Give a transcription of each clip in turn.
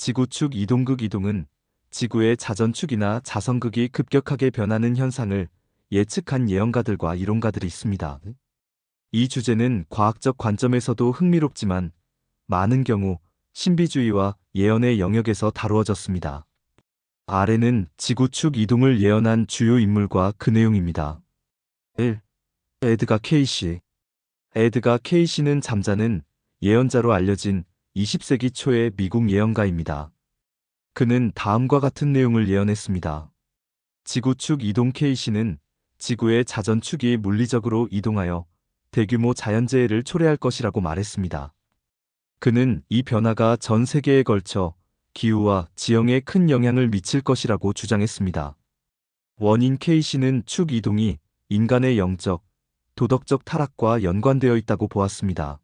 지구축 이동극 이동은 지구의 자전축이나 자성극이 급격하게 변하는 현상을 예측한 예언가들과 이론가들이 있습니다. 이 주제는 과학적 관점에서도 흥미롭지만 많은 경우 신비주의와 예언의 영역에서 다루어졌습니다. 아래는 지구축 이동을 예언한 주요 인물과 그 내용입니다. 1. 에드가 케이시. 에드가 케이시는 잠자는 예언자로 알려진 20세기 초의 미국 예언가입니다. 그는 다음과 같은 내용을 예언했습니다. 지구축 이동 케이시는 지구의 자전축이 물리적으로 이동하여 대규모 자연재해를 초래할 것이라고 말했습니다. 그는 이 변화가 전 세계에 걸쳐 기후와 지형에 큰 영향을 미칠 것이라고 주장했습니다. 원인 케이시는 축 이동이 인간의 영적, 도덕적 타락과 연관되어 있다고 보았습니다.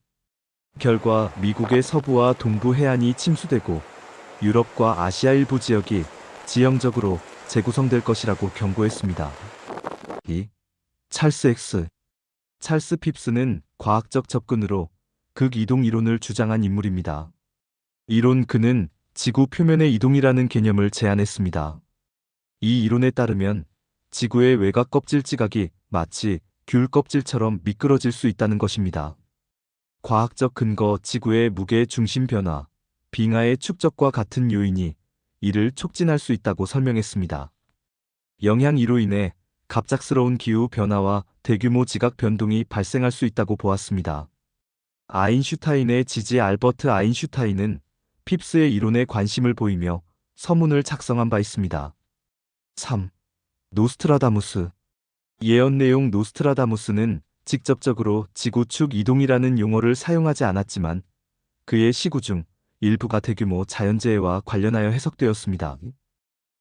결과 미국의 서부와 동부 해안이 침수되고 유럽과 아시아 일부 지역이 지형적으로 재구성될 것이라고 경고했습니다. 2. 찰스 X. 찰스 핍스는 과학적 접근으로 극이동 이론을 주장한 인물입니다. 이론 그는 지구 표면의 이동이라는 개념을 제안했습니다. 이 이론에 따르면 지구의 외곽 껍질 지각이 마치 귤 껍질처럼 미끄러질 수 있다는 것입니다. 과학적 근거 지구의 무게 중심 변화, 빙하의 축적과 같은 요인이 이를 촉진할 수 있다고 설명했습니다. 영향 이로 인해 갑작스러운 기후 변화와 대규모 지각 변동이 발생할 수 있다고 보았습니다. 아인슈타인의 지지 알버트 아인슈타인은 핍스의 이론에 관심을 보이며 서문을 작성한 바 있습니다. 3. 노스트라다무스. 예언 내용 노스트라다무스는 직접적으로 지구축 이동이라는 용어를 사용하지 않았지만 그의 시구 중 일부가 대규모 자연재해와 관련하여 해석되었습니다.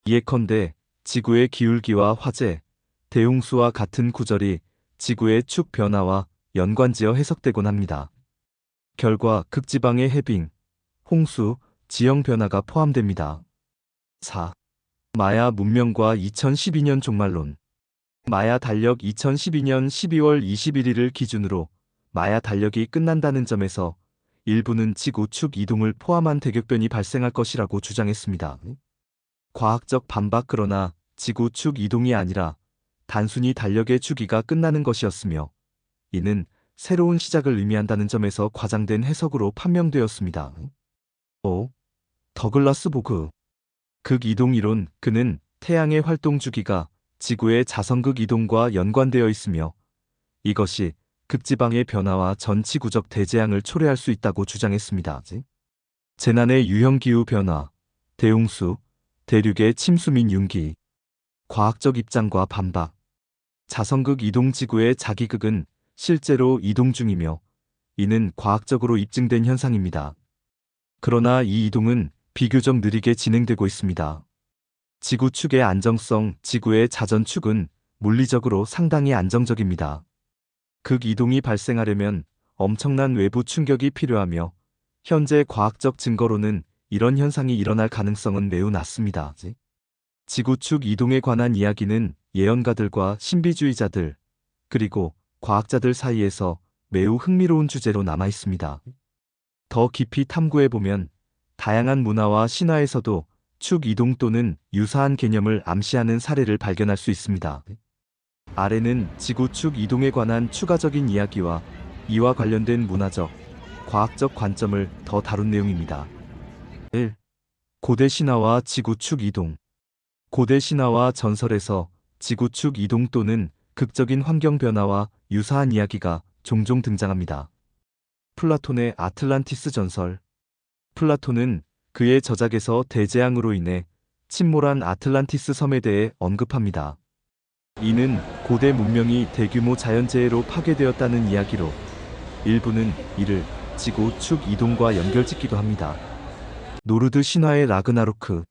예컨대 지구의 기울기와 화재, 대홍수와 같은 구절이 지구의 축 변화와 연관지어 해석되곤 합니다. 결과 극지방의 해빙, 홍수, 지형 변화가 포함됩니다. 4. 마야 문명과 2012년 종말론. 마야 달력 2012년 12월 21일을 기준으로 마야 달력이 끝난다는 점에서 일부는 지구 축 이동을 포함한 대격변이 발생할 것이라고 주장했습니다. 과학적 반박. 그러나 지구 축 이동이 아니라 단순히 달력의 주기가 끝나는 것이었으며 이는 새로운 시작을 의미한다는 점에서 과장된 해석으로 판명되었습니다. 5. 더글라스 보그. 극이동 이론. 그는 태양의 활동 주기가 지구의 자성극 이동과 연관되어 있으며 이것이 극지방의 변화와 전 지구적 대재앙을 초래할 수 있다고 주장했습니다. 재난의 유형 기후 변화, 대홍수, 대륙의 침수 및 융기. 과학적 입장과 반박. 자성극 이동 지구의 자기극은 실제로 이동 중이며 이는 과학적으로 입증된 현상입니다. 그러나 이 이동은 비교적 느리게 진행되고 있습니다. 지구축의 안정성. 지구의 자전축은 물리적으로 상당히 안정적입니다. 극이동이 발생하려면 엄청난 외부 충격이 필요하며 현재 과학적 증거로는 이런 현상이 일어날 가능성은 매우 낮습니다. 지구축 이동에 관한 이야기는 예언가들과 신비주의자들, 그리고 과학자들 사이에서 매우 흥미로운 주제로 남아 있습니다. 더 깊이 탐구해보면 다양한 문화와 신화에서도 축 이동 또는 유사한 개념을 암시하는 사례를 발견할 수 있습니다. 아래는 지구 축 이동에 관한 추가적인 이야기와 이와 관련된 문화적, 과학적 관점을 더 다룬 내용입니다. 1. 고대 신화와 지구 축 이동. 고대 신화와 전설에서 지구 축 이동 또는 극적인 환경 변화와 유사한 이야기가 종종 등장합니다. 플라톤의 아틀란티스 전설. 플라톤은 그의 저작에서 대재앙으로 인해 침몰한 아틀란티스 섬에 대해 언급합니다. 이는 고대 문명이 대규모 자연재해로 파괴되었다는 이야기로 일부는 이를 지구 축 이동과 연결짓기도 합니다. 노르드 신화의 라그나로크.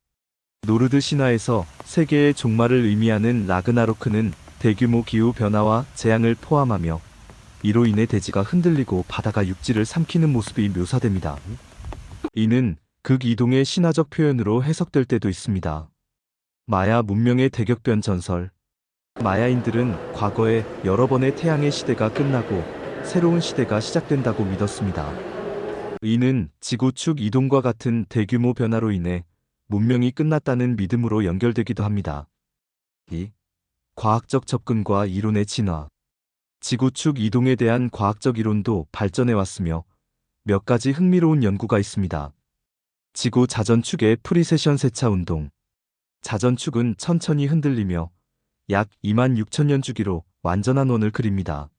노르드 신화에서 세계의 종말을 의미하는 라그나로크는 대규모 기후 변화와 재앙을 포함하며 이로 인해 대지가 흔들리고 바다가 육지를 삼키는 모습이 묘사됩니다. 이는 극이동의 신화적 표현으로 해석될 때도 있습니다. 마야 문명의 대격변 전설. 마야인들은 과거에 여러 번의 태양의 시대가 끝나고 새로운 시대가 시작된다고 믿었습니다. 이는 지구 축 이동과 같은 대규모 변화로 인해 문명이 끝났다는 믿음으로 연결되기도 합니다. 2. 과학적 접근과 이론의 진화. 지구 축 이동에 대한 과학적 이론도 발전해 왔으며 몇 가지 흥미로운 연구가 있습니다. 지구 자전축의 프리세션 세차 운동. 자전축은 천천히 흔들리며 약 26,000년 주기로 완전한 원을 그립니다.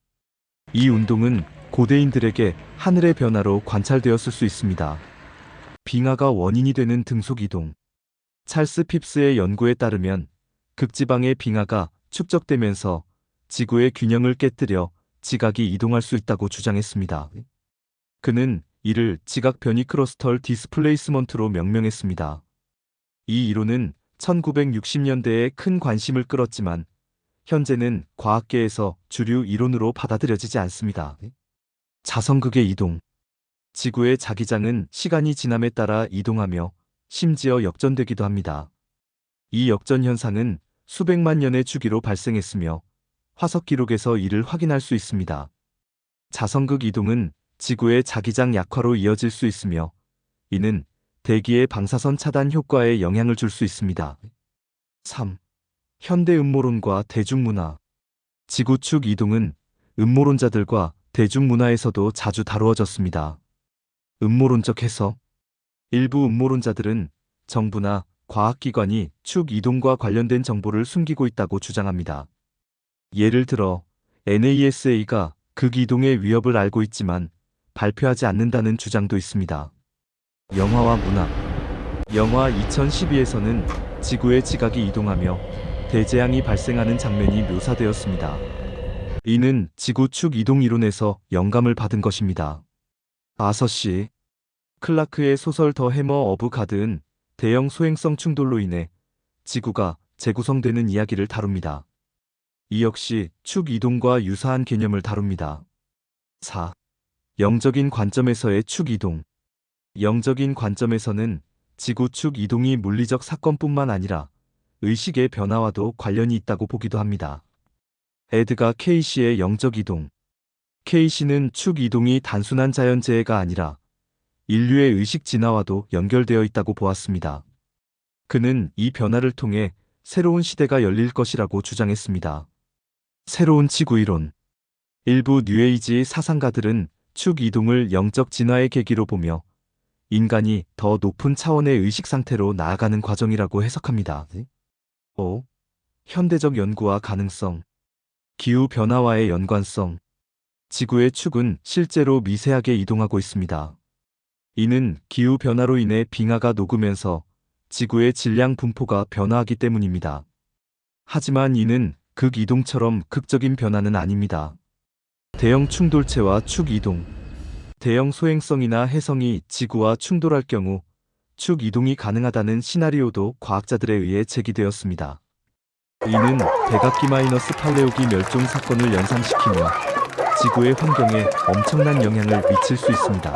이 운동은 고대인들에게 하늘의 변화로 관찰되었을 수 있습니다. 빙하가 원인이 되는 등속 이동. 찰스 핍스의 연구에 따르면 극지방의 빙하가 축적되면서 지구의 균형을 깨뜨려 지각이 이동할 수 있다고 주장했습니다. 그는 이를 지각 변이 크로스털 디스플레이스먼트로 명명했습니다. 이 이론은 1960년대에 큰 관심을 끌었지만 현재는 과학계에서 주류 이론으로 받아들여지지 않습니다. 자성극의 이동. 지구의 자기장은 시간이 지남에 따라 이동하며 심지어 역전되기도 합니다. 이 역전 현상은 수백만 년의 주기로 발생했으며 화석 기록에서 이를 확인할 수 있습니다. 자성극 이동은 지구의 자기장 약화로 이어질 수 있으며 이는 대기의 방사선 차단 효과에 영향을 줄 수 있습니다. 3. 현대 음모론과 대중문화. 지구축 이동은 음모론자들과 대중문화에서도 자주 다루어졌습니다. 음모론적 해석. 일부 음모론자들은 정부나 과학기관이 축 이동과 관련된 정보를 숨기고 있다고 주장합니다. 예를 들어 NASA가 극이동의 위협을 알고 있지만 발표하지 않는다는 주장도 있습니다. 영화와 문학. 영화 2012에서는 지구의 지각이 이동하며 대재앙이 발생하는 장면이 묘사되었습니다. 이는 지구 축 이동 이론에서 영감을 받은 것입니다. 아서 씨 클라크의 소설 더 해머 어브 가드은 대형 소행성 충돌로 인해 지구가 재구성되는 이야기를 다룹니다. 이 역시 축 이동과 유사한 개념을 다룹니다. 4. 영적인 관점에서의 축 이동. 영적인 관점에서는 지구 축 이동이 물리적 사건뿐만 아니라 의식의 변화와도 관련이 있다고 보기도 합니다. 에드가 케이시의 영적 이동. 케이시는 축 이동이 단순한 자연재해가 아니라 인류의 의식 진화와도 연결되어 있다고 보았습니다. 그는 이 변화를 통해 새로운 시대가 열릴 것이라고 주장했습니다. 새로운 지구 이론. 일부 뉴에이지 사상가들은 축 이동을 영적 진화의 계기로 보며 인간이 더 높은 차원의 의식 상태로 나아가는 과정이라고 해석합니다. 5. 현대적 연구와 가능성. 기후 변화와의 연관성. 지구의 축은 실제로 미세하게 이동하고 있습니다. 이는 기후 변화로 인해 빙하가 녹으면서 지구의 질량 분포가 변화하기 때문입니다. 하지만 이는 극이동처럼 극적인 변화는 아닙니다. 대형 충돌체와 축 이동. 대형 소행성이나 해성이 지구와 충돌할 경우 축 이동이 가능하다는 시나리오도 과학자들에 의해 제기되었습니다. 이는 백악기 -8레오기 멸종 사건을 연상시키며 지구의 환경에 엄청난 영향을 미칠 수 있습니다.